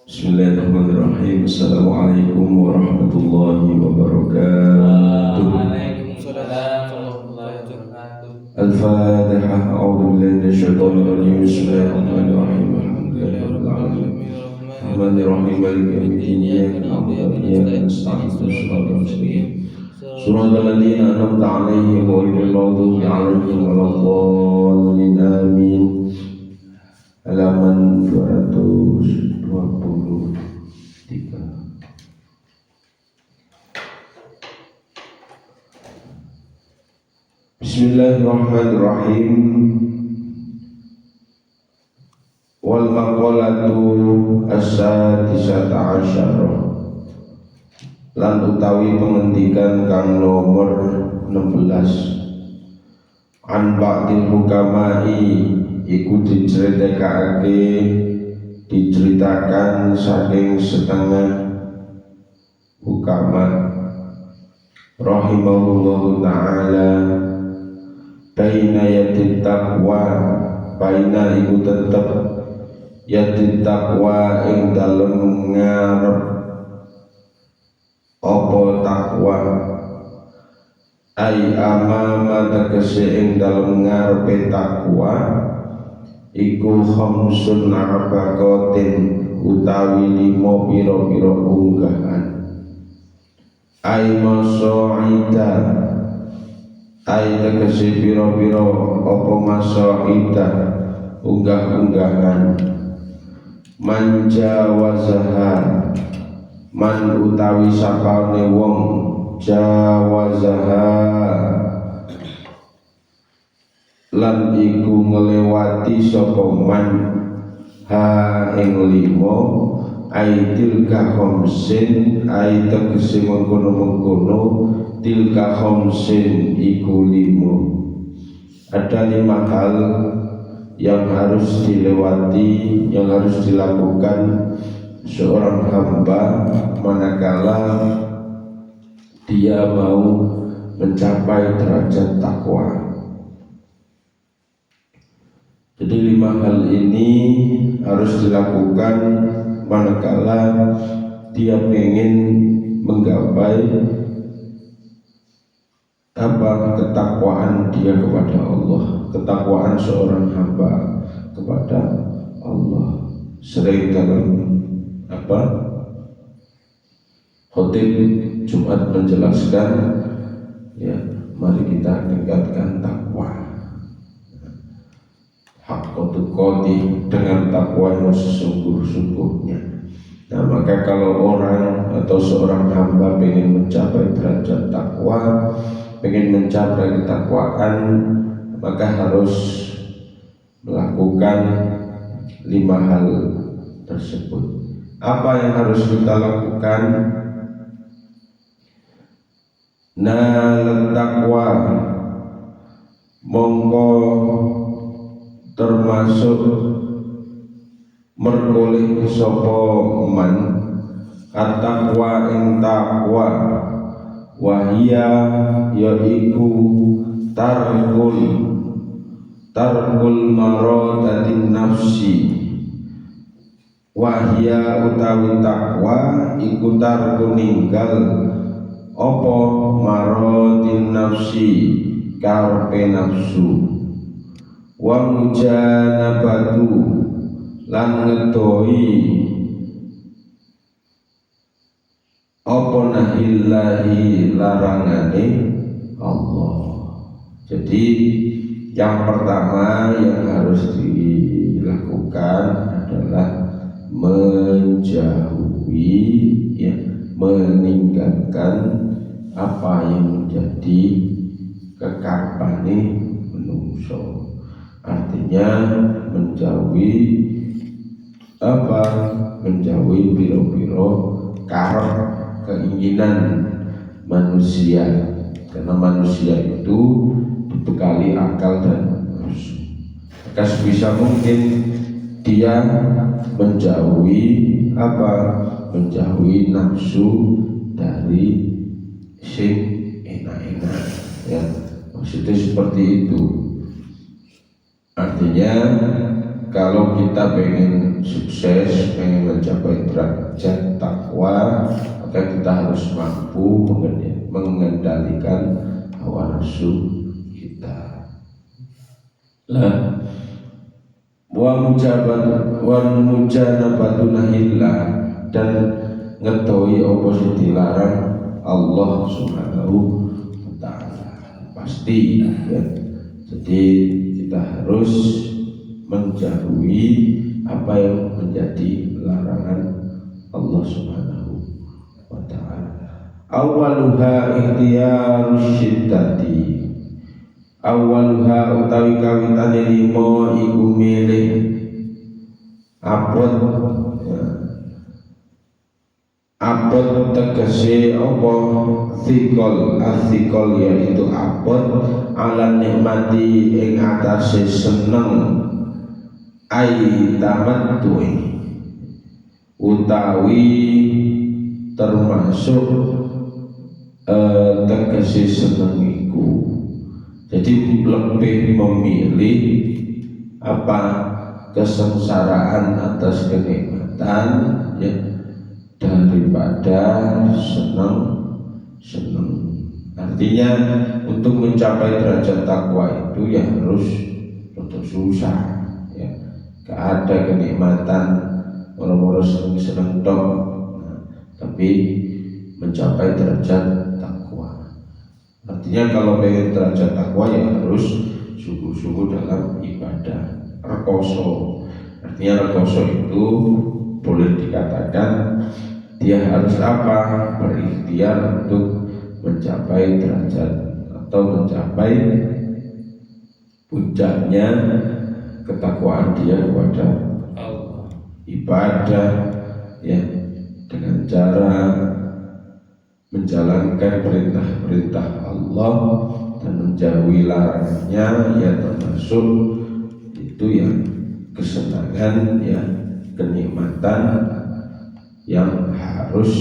Bismillahirrahmanirrahim. Assalamualaikum warahmatullahi wabarakatuh. Waalaikumsalam warahmatullahi wabarakatuh. Al-Fatihah. A'udzu billahi minasyaitonir rajim. Bismillahirrahmanirrahim. Alhamdulillahirabbil alamin. Arrahmanirrahim. Maliki yaumiddin. Iyyaka na'budu wa iyyaka nasta'in. Ihdinas siratal ladzina an'amta 'alaihim ghairil maghdubi 'alaihim waladdallin. Amin. Halaman 223. Bismillahirrahmanirrahim. Wal maqalatu as-sadisata asyarah. Lan utawi pengendikan kang nomor 16. An ba'dil hukamai iku diceritakan saking setengah hukama rahimahullahu ta'ala. Baina yadit taqwa, baina iku tetep yadit taqwa ing dalem ngarep apa takwa, ai amama tegese ing dalem ngarepe takwa iku khamsun arbaqatin utawi 5 pira-pira unggahan. Ai masoida, ai tegese pira-pira apa masoida unggah-unggahan. Manjawazaha, man utawi sapane wong jawazaha lan iku ngelewati sapa man ha ing 5 aitil ka khamsin, ai tegese mengkono-mengkono tilka khamsin iku 5. Ada 5 hal yang harus dilewati, yang harus dilakukan seorang hamba manakala dia mau mencapai derajat takwa. Jadi 5 hal ini harus dilakukan manakala dia ingin menggapai ketakwaan dia kepada Allah, ketakwaan seorang hamba kepada Allah. Sering dalam khotib Jumat menjelaskan, ya, mari kita tingkatkan takwa, haqqatu qati, dengan takwa yang sesungguh-sungguhnya. Nah, maka kalau orang atau seorang hamba ingin mencapai derajat takwa, ingin mencapai ketakwaan, maka harus melakukan 5 hal tersebut. Apa yang harus kita lakukan? Nal takwa, mongko termasuk merkoleh sapa man at-taqwa ing takwa, wahia yaiku tarkul maradatin nafsi, wahia utawi takwa iku tarku ninggal apa maradin nafsi karepe nafsu, wa mujanabatu lan ngedoi apa nahillahi larangane Allah. Jadi yang pertama yang harus dilakukan adalah menjauhi, ya, meninggalkan apa yang menjadi kekarepane menungso. Artinya menjauhi menjauhi biro-biro karep keinginan manusia, karena manusia itu dibekali akal dan nafsu. Maka sebisa mungkin dia menjauhi menjauhi nafsu dari sing enak-enak, ya, maksudnya seperti itu. Artinya kalau kita pengen sukses, pengen mencapai derajat takwa, maka kita harus mampu mengendalikan hawa nafsu kita. Wa mujanabatu nahillah, dan ngetahui apa sing dilarang Allah Subhanahu wa taala. Pasti ya. Jadi kita harus menjauhi apa yang menjadi larangan Allah Subhanahu wa taala. Awaluha ikhtiyarus syiddati. Awaluha utawi kawitane limo iku milih apot ya. Apot tegese apa sikol asikol yaitu apot ala nikmati ing atase seneng ai tamattu'i utawi termasuk tegese seneng iku. Jadi lebih memilih apa kesengsaraan atas kenikmatan ya daripada senang. Artinya untuk mencapai derajat takwa itu ya harus untuk susah ya. Gak ada kenikmatan moro-moro seneng tok, tapi mencapai derajat takwa. Artinya kalau pengen derajat takwa ya harus sungguh-sungguh dalam ibadah. Rekoso, artinya rekoso itu boleh dikatakan dia harus apa? Berikhtiar untuk mencapai derajat atau mencapai puncaknya ketakwaan dia kepada Allah. Ibadah ya dengan cara menjalankan perintah-perintah Allah dan menjauhi larangannya ya termasuk itu ya kesenangan ya kenikmatan yang harus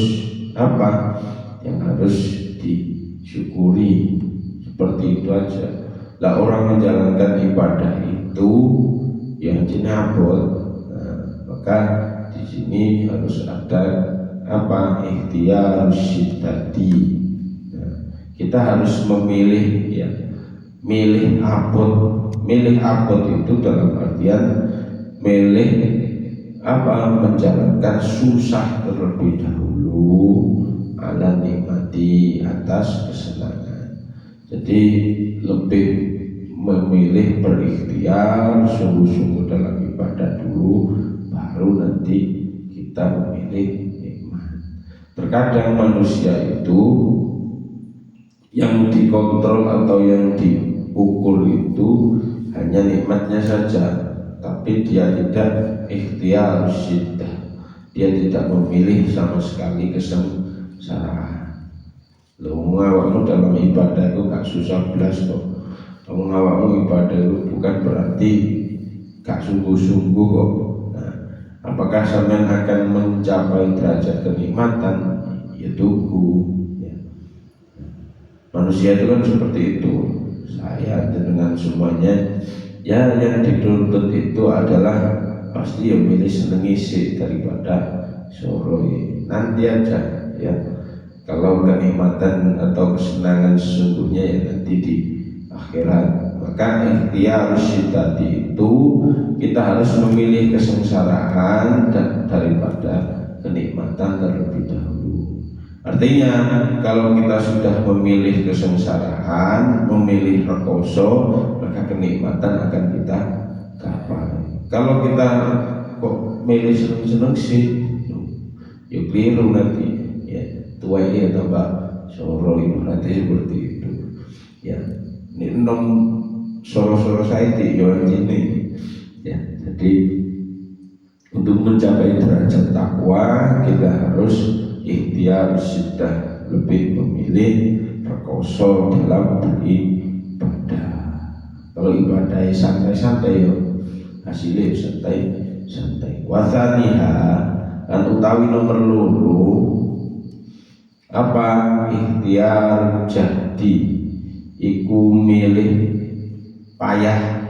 apa? Yang harus disyukuri, seperti itu aja. Lah orang menjalankan ibadah itu yang jenabot, maka di sini harus ada apa? Ikhtiyar syiddati. Kita harus memilih ya, milih apot itu dalam artian milih apa? Menjalankan susah terlebih dahulu ala nikmati atas kesenangan. Jadi lebih memilih berikhtiar sungguh-sungguh dalam ibadah dulu, baru nanti kita memilih nikmat. Terkadang manusia itu yang dikontrol atau yang diukur itu hanya nikmatnya saja, tapi dia tidak ikhtiyar syiddah, dia tidak memilih sama sekali kesengsaraan. Lu awakmu dalam ibadah itu gak susah belas kok. Kamu awakmu ibadah itu bukan berarti gak sungguh-sungguh kok. Nah, apakah sampean akan mencapai derajat kenikmatan? Ya tunggu. Ya. Manusia itu kan seperti itu. Saya dengan semuanya ya yang dituntut itu adalah pasti yang milih seneng isi daripada soroi. Nanti aja ya. Kalau kenikmatan atau kesenangan sesungguhnya ya nanti di akhirat. Maka ikhtiyar syiddati itu kita harus memilih kesengsaraan daripada kenikmatan terlebih dahulu. Artinya kalau kita sudah memilih kesengsaraan, memilih rekoso, maka kenikmatan akan kita gapai. Kalau kita kok milih seneng-seneng sih, ya keliru nanti ya. Tua ini tambah soro ibaratnya seperti itu ya. Ini nom soro-soro saya itu ini ya. Jadi untuk mencapai derajat takwa kita harus ikhtiyar syiddah, lebih memilih rekoso dalam beribadah. Kalau ibadah santai-santai ya hasilnya santai. Wasaniha dan utawi nomor loro apa? Ikhtiyar jahdi, iku milih payah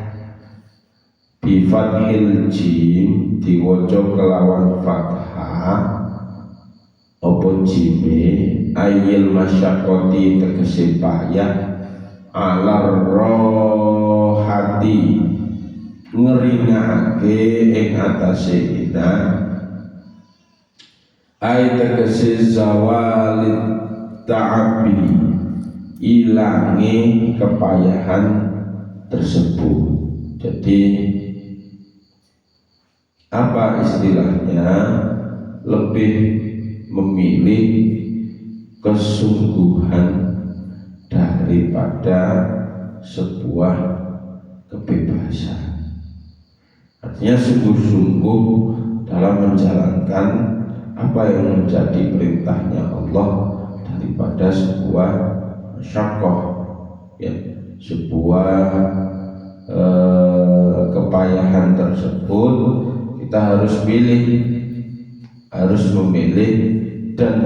bi fathil jim diwaca kelawan fathah apa jime ayil masyaqqati tegese payah alar rohati ngeringaake ing atase ina ay tegese zawalit ta'abi ilangi kepayahan tersebut. Jadi apa istilahnya, lebih memilih kesungguhan daripada sebuah kebebasan. Artinya sungguh-sungguh dalam menjalankan apa yang menjadi perintahnya Allah daripada sebuah masyaqqah, ya, sebuah kepayahan tersebut. Kita harus memilih dan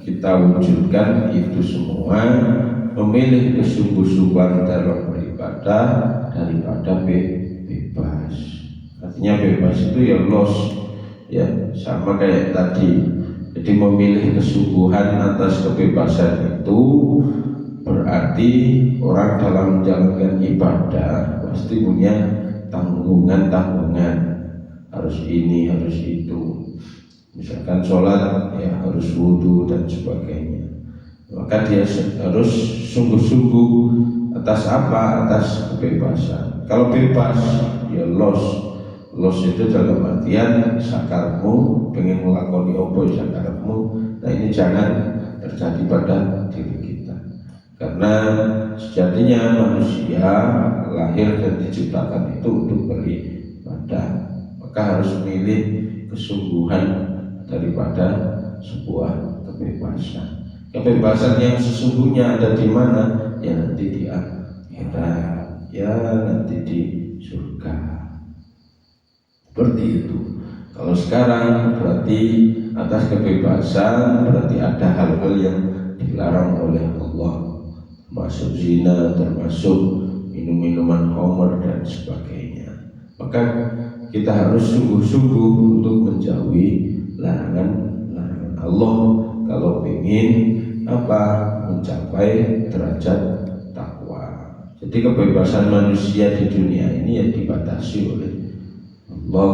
kita wujudkan itu semua, memilih kesungguh-sungguhan dalam beribadah daripada bebas. Artinya bebas itu ya los, ya sama kayak tadi. Jadi memilih kesungguhan atas kebebasan itu berarti orang dalam menjalankan ibadah pasti punya tanggungan, harus ini, harus itu. Misalkan sholat, ya harus wudhu dan sebagainya. Maka dia harus sungguh-sungguh atas apa? Atas kebebasan. Kalau bebas, ya los itu dalam artian sakarmu, pengen melakoni opo sakarmu. Nah ini jangan terjadi pada diri kita, karena sejatinya manusia lahir dan diciptakan itu untuk beribadah. Maka harus memilih kesungguhan daripada sebuah kebebasan. Kebebasan yang sesungguhnya ada di mana? Ya nanti di akhirat, ya nanti di surga. Seperti itu. Kalau sekarang berarti atas kebebasan, berarti ada hal-hal yang dilarang oleh Allah, termasuk zina, termasuk minum-minuman khamr dan sebagainya. Maka kita harus sungguh-sungguh untuk menjauhi larangan Allah kalau ingin mencapai derajat takwa. Jadi kebebasan manusia di dunia ini yang dibatasi oleh Allah.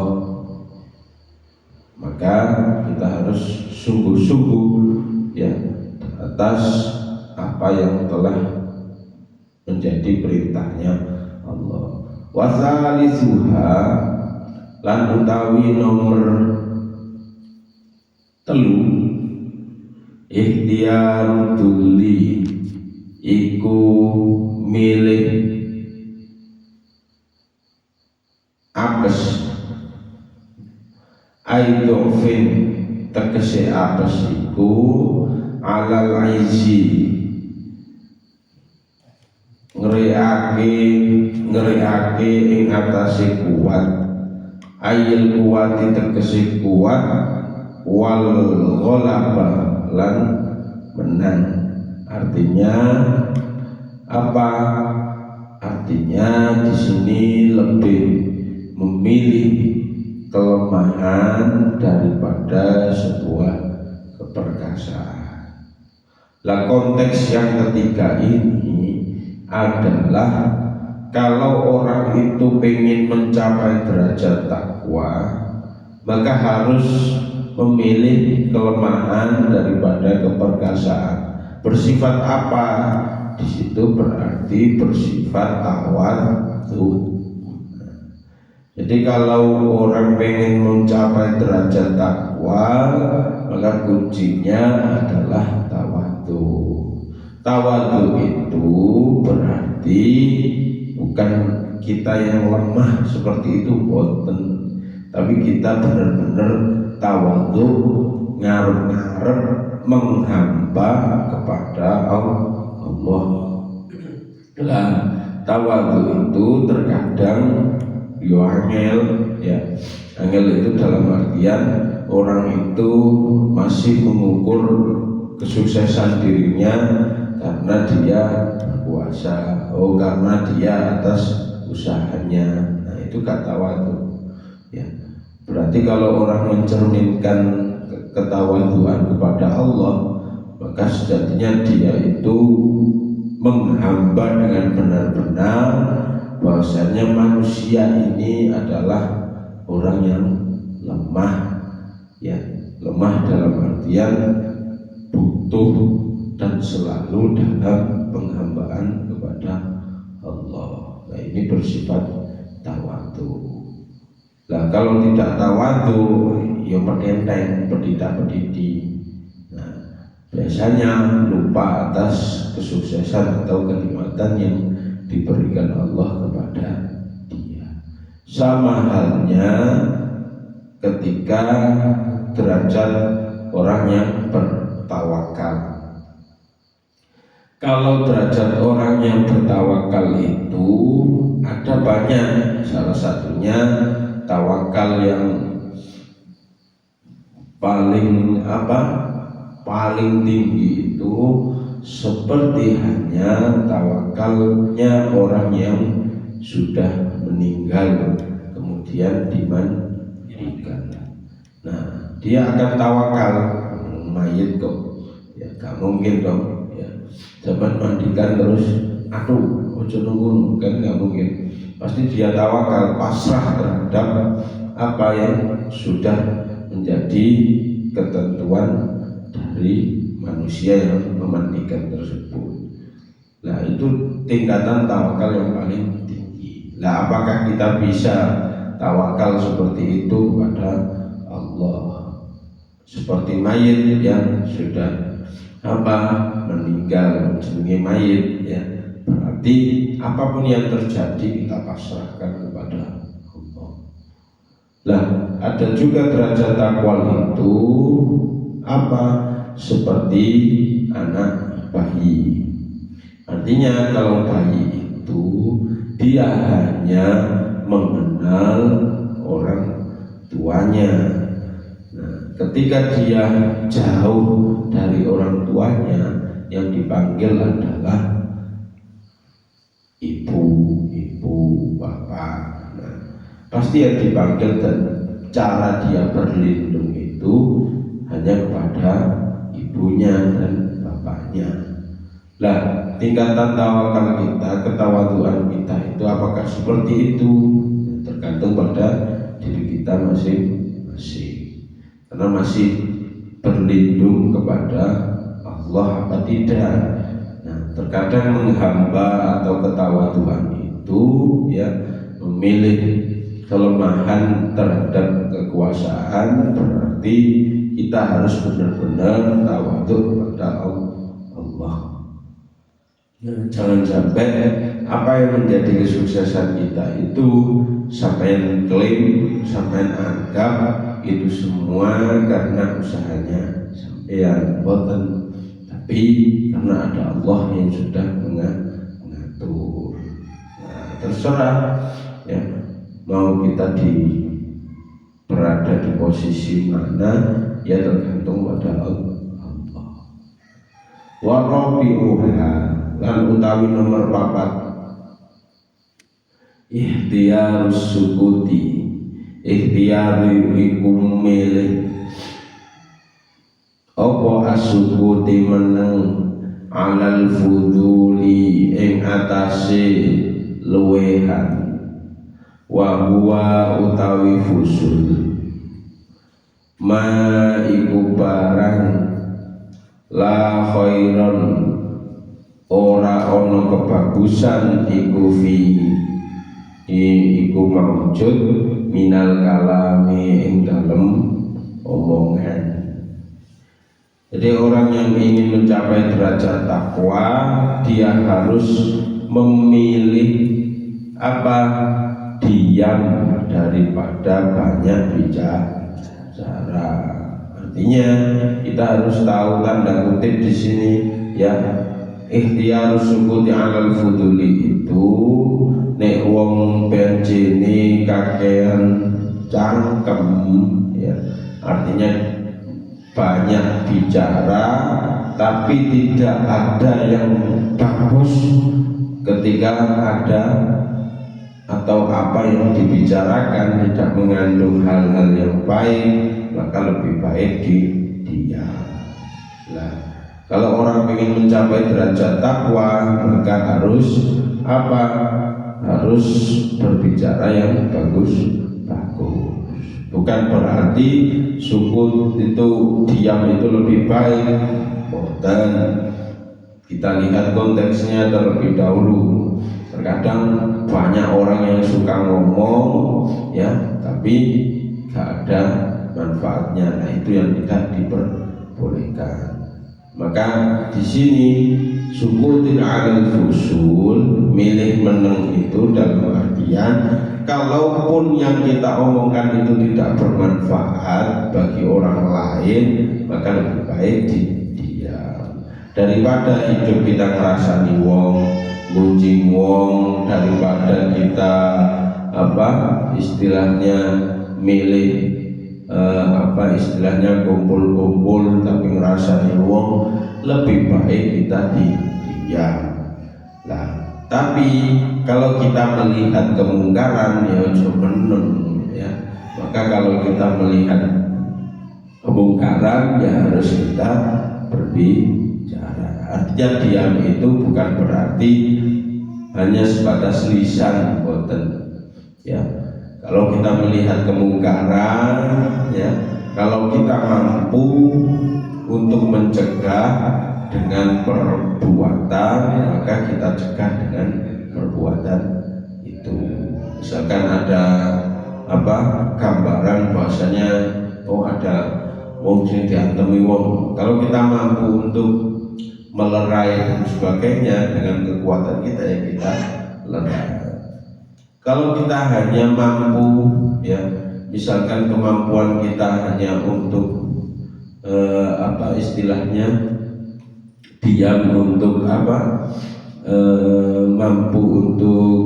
Maka kita harus sungguh-sungguh ya atas apa yang telah menjadi perintahnya Allah. Wasalisuha lan utawi nomor telu ikhtiar duli iku milih apes aidofin tegese apes iku alal aizi ngeriake ing atase kuat, ayil kuwati tegese kuat, wal ghalaba lan menang. Artinya apa? Artinya di sini lebih memilih kelemahan daripada sebuah keperkasaan. Lah konteks yang ketiga ini adalah kalau orang itu ingin mencapai derajat takwa, maka harus memilih kelemahan daripada keperkasaan. Bersifat apa? Di situ berarti bersifat tawadhu. Jadi kalau orang pengen mencapai derajat takwa, maka kuncinya adalah tawadhu. Tawadhu itu berarti bukan kita yang lemah seperti itu, boten, tapi kita benar-benar tawadhu, ngarep-ngarep menghamba kepada Allah. Lah tawadhu itu terkadang angel, ya. Angel itu dalam artian orang itu masih mengukur kesuksesan dirinya karena dia berkuasa, karena dia atas usahanya. Nah itu gak tawadhu. Ya. Berarti kalau orang mencerminkan ketawadhuan kepada Allah, maka sejatinya dia itu menghamba dengan benar-benar bahwasanya manusia ini adalah orang yang lemah, ya, lemah dalam artian butuh dan selalu dalam penghambaan kepada Allah. Nah, ini bersifat tawadhu. Nah, kalau tidak tawadhu, ya pedenteng, pedita-pedidi. Nah, biasanya lupa atas kesuksesan atau kenikmatan yang diberikan Allah kepada dia. Sama halnya ketika derajat orang yang bertawakal. Kalau derajat orang yang bertawakal itu ada banyak. Salah satunya tawakal yang paling tinggi itu seperti hanya tawakalnya orang yang sudah meninggal kemudian dimandikan. Nah, dia akan tawakal, mayit kok, ya gak mungkin dong, ya zaman mandikan terus, aduh, ojo nunggu, kan gak mungkin. Pasti dia tawakal, pasrah terhadap apa yang sudah menjadi ketentuan dari manusia yang memandikan tersebut. Nah, itu tingkatan tawakal yang paling tinggi. Nah, apakah kita bisa tawakal seperti itu kepada Allah? Seperti mayit yang sudah meninggal, jenenge mayit, ya. Berarti apapun yang terjadi kita pasrahkan kepada Allah. Nah, ada juga derajat takwa itu seperti anak bayi. Artinya kalau bayi itu dia hanya mengenal orang tuanya. Nah, ketika dia jauh dari orang tuanya, yang dipanggil adalah ibu, bapak. Nah, pasti yang dipanggil dan cara dia berlindung itu hanya kepada ibunya dan bapaknya. Nah, tingkatan tawakal kita, ketawaduan kita itu apakah seperti itu? Tergantung pada diri kita masing-masing. Karena masih berlindung kepada Allah apa tidak. Nah, terkadang menghamba atau ketawaduan itu ya memilih kelemahan terhadap kekuasaan, berarti kita harus benar-benar tawadhu kepada Allah. Jangan sampai apa yang menjadi kesuksesan kita itu sampai klaim, sampai anggap itu semua karena usahanya sampean, boten, tapi karena ada Allah yang sudah mengatur. Nah, terserah ya, mau kita berada di posisi mana, ya tergantung pada Allah. Wa rabi'uha, lan utawi nomor 4, ikhtiyarus sukuti. Ikhtiyar iku milih apa asukuti meneng alal fuduli ing atase luwehan, wa huwa utawi fusul ma iku barang la khairon ora ono kebagusan iku iku maujud minal kalami ing dalem omongan. Jadi orang yang ingin mencapai derajat takwa, dia harus memilih diam daripada banyak bicara. Artinya kita harus tahu tanda kutip di sini ya, ikhtiyarus sukuti alal fuduli itu nek wong benjene kakean cangkem ya, artinya banyak bicara tapi tidak ada yang bagus ketika ada atau apa yang dibicarakan tidak mengandung hal-hal yang baik, maka lebih baik diam. Nah, kalau orang ingin mencapai derajat takwa, maka harus apa? Harus berbicara yang bagus. Bukan berarti sukut itu diam itu lebih baik. Dan kita lihat konteksnya terlebih dahulu. Terkadang banyak orang yang suka ngomong, ya, tapi gak ada manfaatnya. Nah, itu yang tidak diperbolehkan. Maka di sini sukutin alal fusul, milih meneng itu dalam artian kalaupun yang kita omongkan itu tidak bermanfaat bagi orang lain, maka lebih baik diam. Daripada hidup kita ngerasani wong, gunjing wong, daripada kita istilahnya milih istilahnya kumpul-kumpul tapi ngerasani wong, lebih baik kita diam. Nah, tapi kalau kita melihat kemungkaran ya cuma ya, maka kalau kita melihat kemungkaran ya harus kita berbicara. Artinya diam itu bukan berarti hanya sebatas lisan, boten, ya. Kalau kita melihat kemungkaran, ya, kalau kita mampu untuk mencegah dengan perbuatan, maka kita cegah dengan perbuatan itu. Misalkan ada gambaran bahwasanya ada wong sing diantemi wong. Kalau kita mampu untuk melerai dan sebagainya dengan kekuatan kita, ya kita lerai. Kalau kita hanya mampu, ya, misalkan kemampuan kita hanya untuk istilahnya diam untuk mampu untuk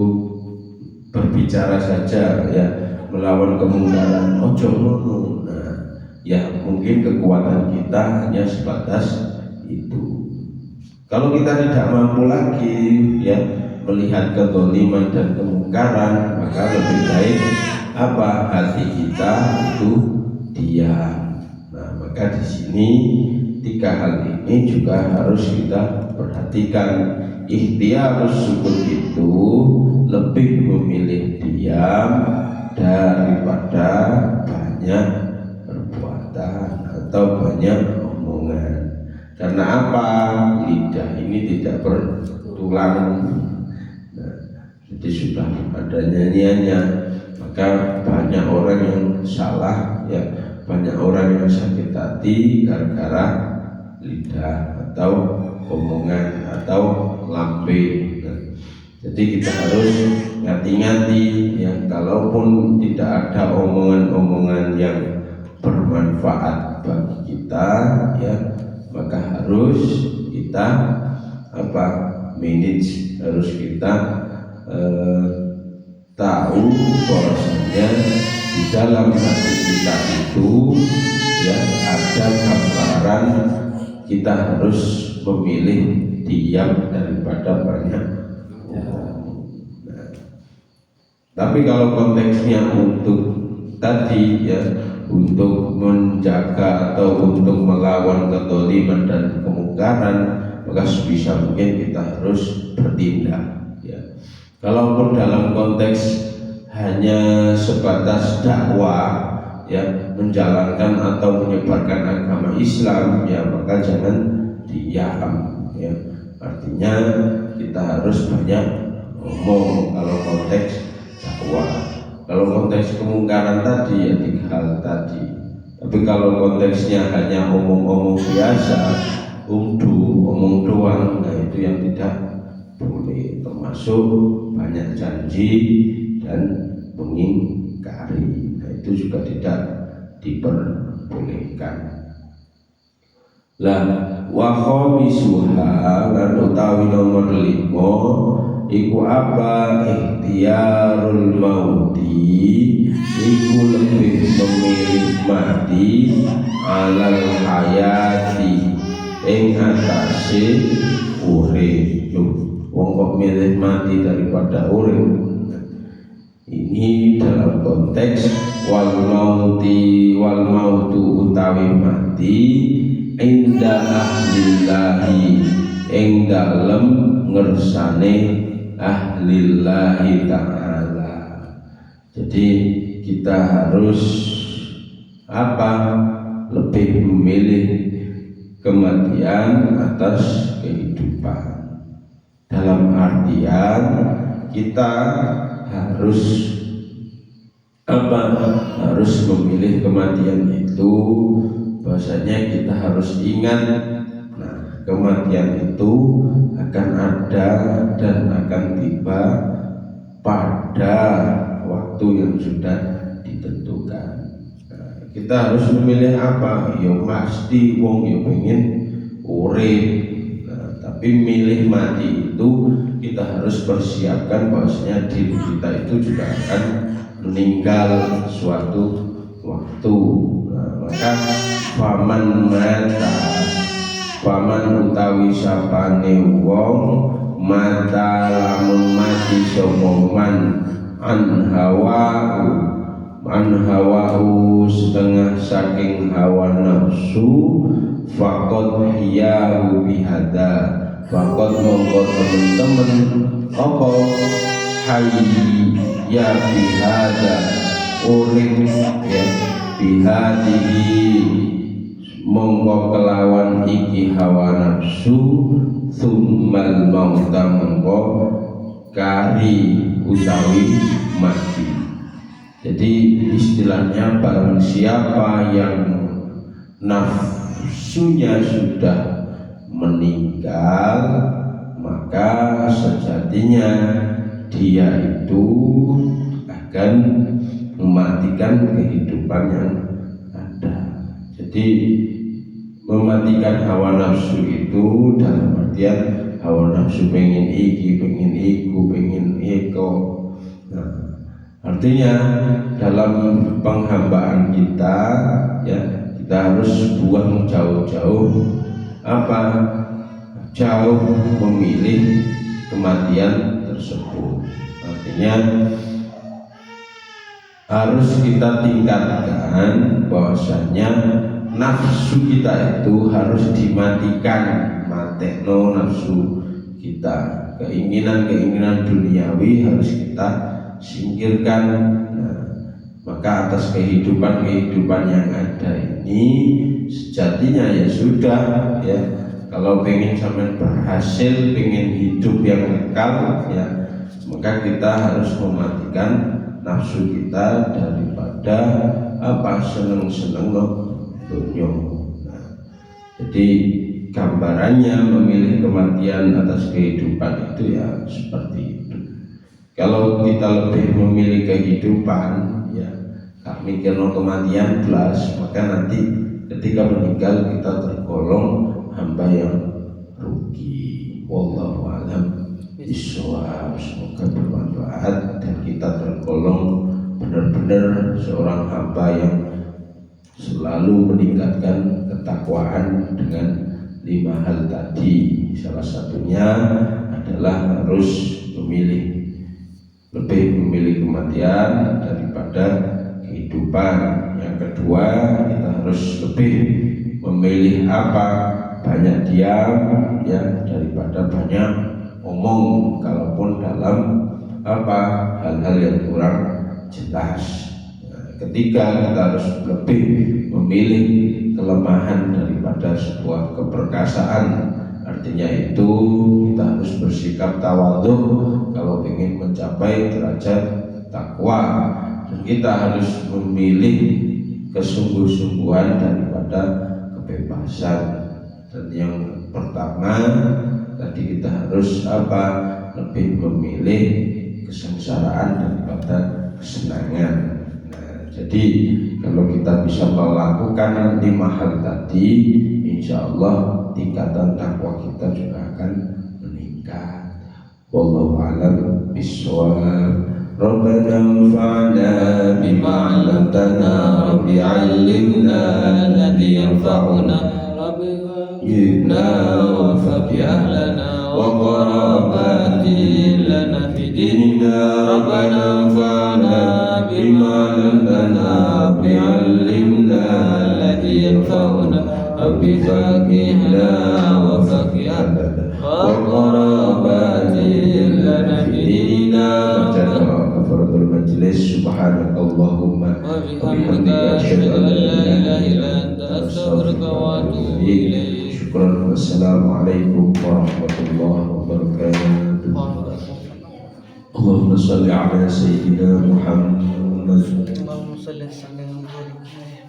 berbicara saja, ya, melawan kemungkaran, ojo ngono. Nah, ya mungkin kekuatan kita hanya sebatas itu. Kalau kita tidak mampu lagi, ya, melihat kezaliman dan kemungkaran, maka lebih baik hati kita itu diam. Nah, maka di sini 3 hal ini juga harus kita perhatikan. Ikhtiarus sukut itu lebih memilih diam daripada banyak perbuatan atau banyak omongan. Karena apa? Lidah ini tidak bertulang. Jadi sudah ada nyanyiannya, maka banyak orang yang salah, ya, banyak orang yang sakit hati gara-gara lidah atau omongan atau lambe. Jadi kita harus ngati-ngati, ya, kalaupun tidak ada omongan-omongan yang bermanfaat bagi kita, ya, maka harus kita manage, harus kita tahu bahwasanya di dalam hati kita itu, ya, ada gambaran kita harus memilih diam daripada banyak. Tapi kalau konteksnya untuk tadi, ya, untuk menjaga atau untuk melawan kezaliman dan kemungkaran, maka sebisa mungkin kita harus bertindak. Kalaupun dalam konteks hanya sebatas dakwah, ya, menjalankan atau menyebarkan agama Islam, ya, maka jangan diam, ya. Artinya kita harus banyak ngomong kalau konteks dakwah. Kalau konteks kemungkaran tadi, ya, 3 hal tadi. Tapi kalau konteksnya hanya omong-omong biasa, omong doang, nah itu yang tidak boleh, termasuk banyak janji dan mengingkari. Nah, itu juga tidak diperbolehkan. Lah wa khamisuha lan utawi nomor 5 iku ikhtiyarul mauti, iku lebih memilih mati alal hayati ing atase urip. Wong kok milih mati daripada urip. Ini dalam konteks wal mautu utawi mati inda ahlillahi ing dalem ngersane ahlillahi ta'ala. Jadi kita harus lebih memilih kematian atas kehidupan, dalam artian kita harus memilih kematian itu, bahwasanya kita harus ingat kematian itu akan ada dan akan tiba pada waktu yang sudah ditentukan. Kita harus memilih apa? Ya pasti wong ya pengen urip, tapi milih mati itu kita harus persiapkan bahwasanya diri kita itu juga akan meninggal suatu waktu. Maka faman utawi sapane wong mata lamun mati sapa man an hawahu setengah saking hawa nafsu faqad hiyahu bihada faqad mongko temen-temen apa hayya bihada urip ya bihadihi mongko kelawan iki hawa nafsu tsummal mauta mongko kari utawi mati. Jadi istilahnya barang siapa yang nafsunya sudah meninggal, maka sejatinya dia itu akan mematikan kehidupan yang ada. Jadi mematikan hawa nafsu itu dalam artian hawa nafsu pengen iki, pengen iku, pengen eko. Artinya dalam penghambaan kita ya kita harus buang jauh-jauh jauh memilih kematian tersebut. Artinya harus kita tingkatkan bahwasanya nafsu kita itu harus dimatikan, matekno nafsu kita, keinginan duniawi harus kita singkirkan. Maka atas kehidupan yang ada ini sejatinya ya sudah ya, kalau pengen sampai berhasil, pengen hidup yang kekal ya, maka kita harus mematikan nafsu kita daripada seneng-seneng dunia. Jadi gambarannya memilih kematian atas kehidupan itu ya seperti itu. Kalau kita lebih memilih kehidupan ya gak mikirno kematian belas, maka nanti ketika meninggal kita tergolong hamba yang rugi. Wallahu a'lam bishawab. Semoga bermanfaat dan kita tergolong benar-benar seorang hamba yang selalu meningkatkan ketakwaan dengan 5 hal tadi. Salah satunya adalah harus lebih memilih kematian daripada kehidupan. Yang kedua, kita harus lebih memilih banyak diam ya daripada banyak omong, kalaupun dalam hal-hal yang kurang jelas. Ketiga, kita harus lebih memilih kelemahan daripada sebuah keperkasaan. Artinya itu kita harus bersikap tawadhu kalau ingin mencapai derajat takwa, dan kita harus memilih kesungguh-sungguhan daripada kebebasan. Dan yang pertama tadi kita harus lebih memilih kesengsaraan daripada kesenangan. Jadi kalau kita bisa melakukan 5 hal tadi, insya Allah tingkatan takwa kita juga akan meningkat. Wallahu a'lam bishawab. Rabbana anfa'na bima 'allamtana rabbi 'allimna alladhi yanfa'una rabbi zidna wa fabi ahlana wa qarabati lana fi dinina rabbana anfa'na بما علمتنا بعلمنا الذي ينفعنا رب فقهنا وفقه والقرابات لنا في ديننا كفرة المجلس سبحانك اللهم وبحمدك أشهد أن لا إله إلا أنت أستغفرك وأتوب إليك. شكرا والسلام عليكم ورحمة الله وبركاته. اللهم صل على سيدنا محمد. اللهم صل وسلم وبارك عليه.